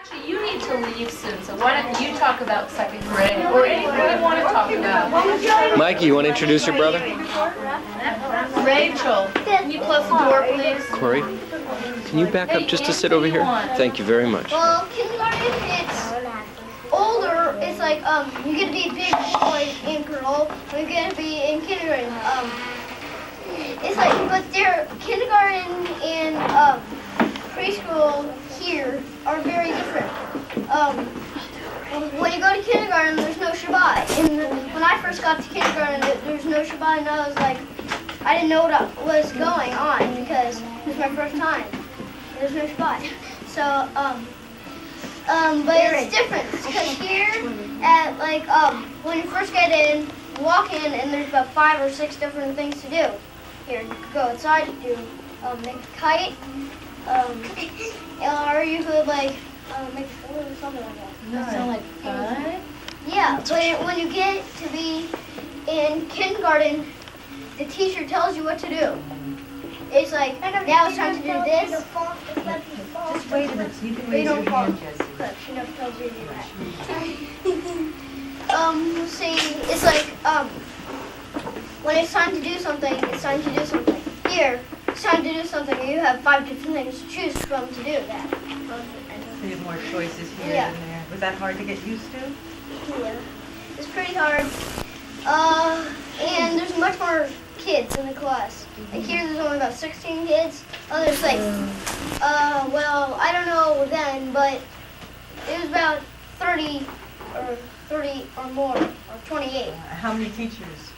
Actually, you need to leave soon, so why don't you talk about second grade or anything you want to talk about? Mikey, you want to introduce your brother? Rachel, can you close the door, please? Corey, can you back up just to sit over here? Thank you very much. Well, kindergarten, it's older. It's like you get to be a big boy and girl. You get to be in kindergarten. It's like, but their kindergarten and preschool here are very different. When you go to kindergarten, there's no Shabbat. And when I first got to kindergarten, there's no Shabbat, and I was like, I didn't know what was going on because it was my first time. There's no Shabbat. So, but it's different because here, at like when you first get in, you walk in, and there's about 5 or 6 different things to do. Here, you could go outside, you do make a kite, or you could like make something like that. Does that sound like fun? Yeah, but when you get to be in kindergarten, the teacher tells you what to do. It's like, now it's time to do this. Just wait a minute, so you can But you raise your don't fall. hand, Jesse. Look, she never tells you to do that. See, it's like, when it's time to do something, it's time to do something. Here, it's time to do something, and you have 5 different things to choose from to do that. So you have more choices here Yeah. and there. Was that hard to get used to? Yeah, it's pretty hard. And there's much more kids in the class. Like here, there's only about 16 kids. There's like, well, I don't know then, but it was about 30 or more, or 28. How many teachers?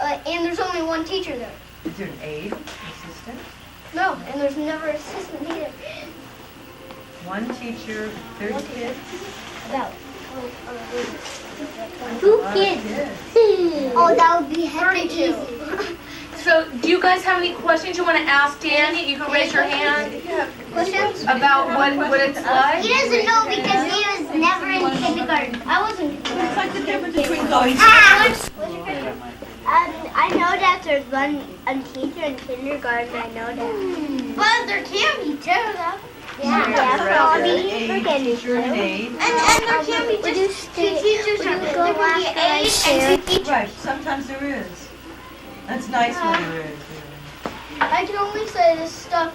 And there's only one teacher there. Is there an aide, assistant? No, and there's never an assistant either. One teacher, 30 kids? About. 2 kids. Oh, that would be 32. So, do you guys have any questions you want to ask Danny? You can raise your hand Questions? about what it's like. He doesn't know because he was never in kindergarten. I wasn't. It's like the difference between going I know that there's one teacher in kindergarten. I know that. But there can be 2 though. Yeah, probably a teacher and an aide. And there can be just 2 teachers. There can be an aide and 2 teachers. Right, sometimes there is. That's nice when there is. Really. I can only say this stuff.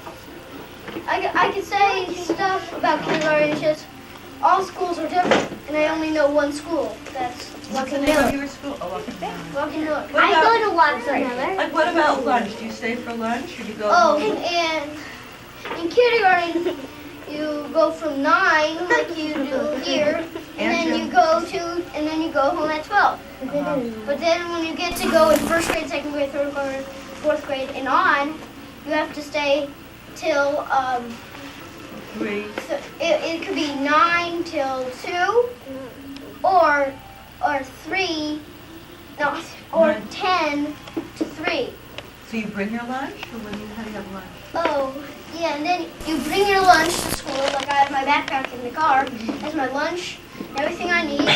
I can say stuff about kindergarten. It's just all schools are different, and I only know one school. That's What's the Walking name of Miller. your school? Oh, Walking Miller. What I about, go to Watson. like, what about lunch? Do you stay for lunch or do you go Oh, home? and in kindergarten, you go from 9 like you do here, and then you go home at 12. But then when you get to go in 1st grade, 2nd grade, 3rd grade, 4th grade, and on, you have to stay till 3. it could be 9 till 2, or 3, no, or 10 to 3. So you bring your lunch or how do you have lunch? Oh, yeah, and then you bring your lunch to school, like I have my backpack in the car. That's my lunch, everything I need.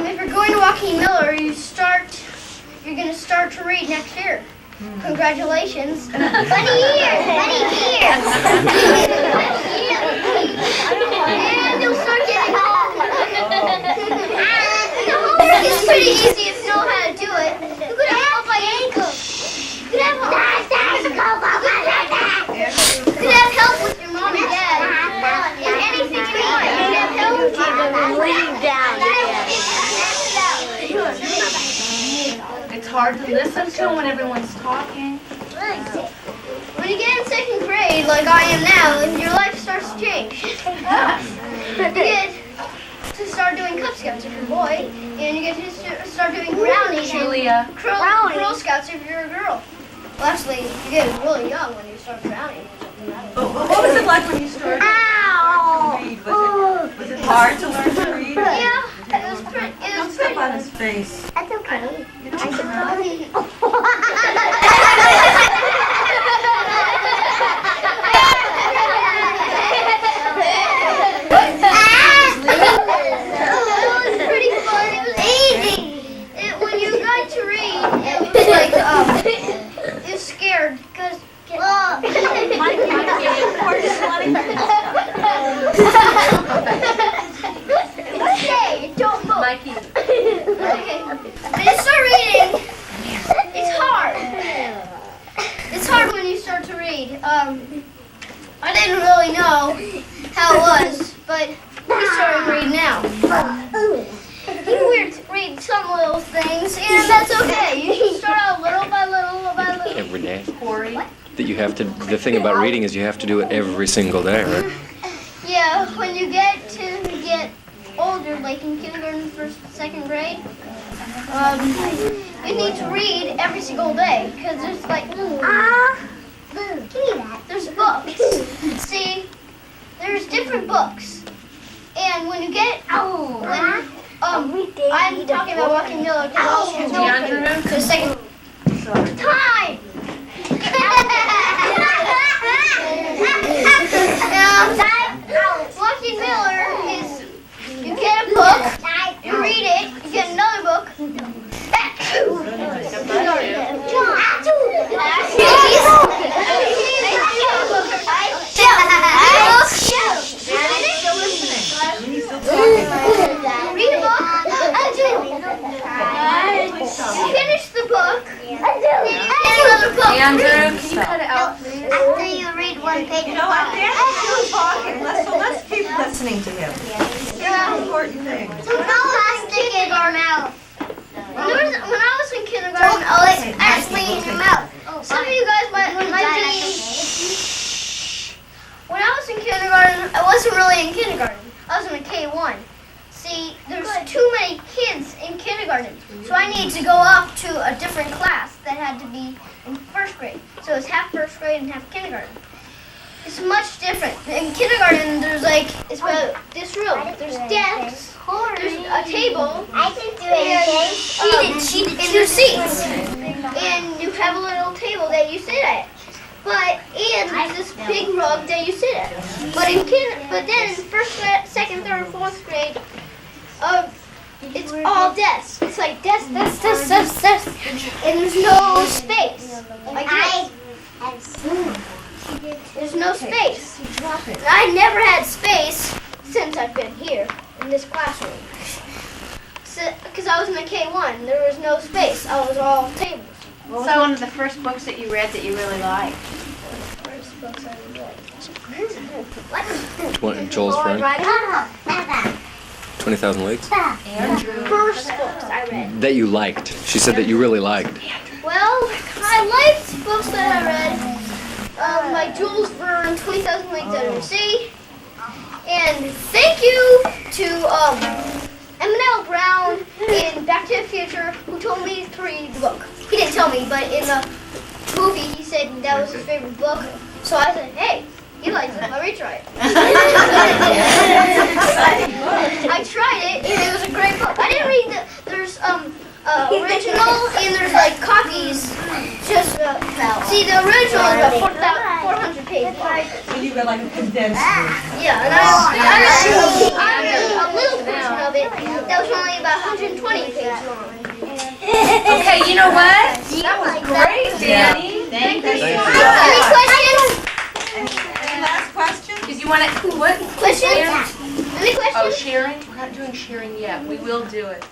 If you're going to Joaquin Miller, you're going to start to read next year. Congratulations. Funny years. And you'll start getting home. The homework is pretty easy if you know how to do it. You could have help by ankle. You could have help with your mom and dad. And anything you want. You could have help with It's hard to listen to when everyone's talking. When you get in 2nd grade, like I am now, your life starts to change. You get to start doing Cub Scouts if you're a boy, and you get to start doing brownies Julia. and Girl Scouts if you're a girl. Well, actually, you get really young when you start brownies. What was it like when you started to read? Was it hard to learn to read? Yeah, it was pretty. Don't step on his face. That's okay. You don't It was pretty fun. It was easy. When you got to read, it was like it was scared because. Mikey, of course, you have to. The thing about reading is you have to do it every single day, right? Yeah, when you get older, like in kindergarten, first, second grade, you need to read every single day because there's like there's books. See, there's different books, and when you get I'm talking about Walking Miller because the second time. Walking Miller is you get a book, you read it, you get another book. Read a book. You finish the book. Another book. Andrew, can you cut it out, please? After you read one page. You know what, Dan's still talking. Let's keep listening to him. It's an important thing. When I was in kindergarten, Actually, in your mouth. some of you guys might be. When I was in kindergarten, I wasn't really in kindergarten. I was in a K1. See, there's too many kids in kindergarten, so I needed to go up to a different class that had to be in first grade. So it's half first grade and half kindergarten. It's much different. In kindergarten, there's it's about this room. There's desks, there's a table, I can do anything. and there's seats. And you have a little table that you sit at. And there's this big rug that you sit at. But then in first grade, second, third, and fourth grade, it's all desks. It's like desk, and there's no space. Like this. There's no space. And I never had space since I've been here in this classroom. Because I was in a K1, there was no space. I was all tables. What was one of the first books that you read that you really liked? First books I read. Joel's friend. 20,000 Leagues. First books I read. That you liked. She said that you really liked. Well, I liked books that I read. Like Jules Verne, 20,000 Leagues Under the Sea. And thank you to Emmett Brown in Back to the Future, who told me to read the book. He didn't tell me, but in the movie he said that was his favorite book. So I said, hey, he likes it, let me try it. I tried it, and it was a great book. I didn't read there's original, and there's copies. Just, see, the original is about 400 pages. So you got like a condensed version. Yeah, and I read a little version of it that was only about 120 pages long. Okay, you know what? That was great, Danny. Thank you. Thank you. Any questions? Any last questions? Did you want to, what? Questions? Any questions? Oh, sharing? We're not doing sharing yet. We will do it.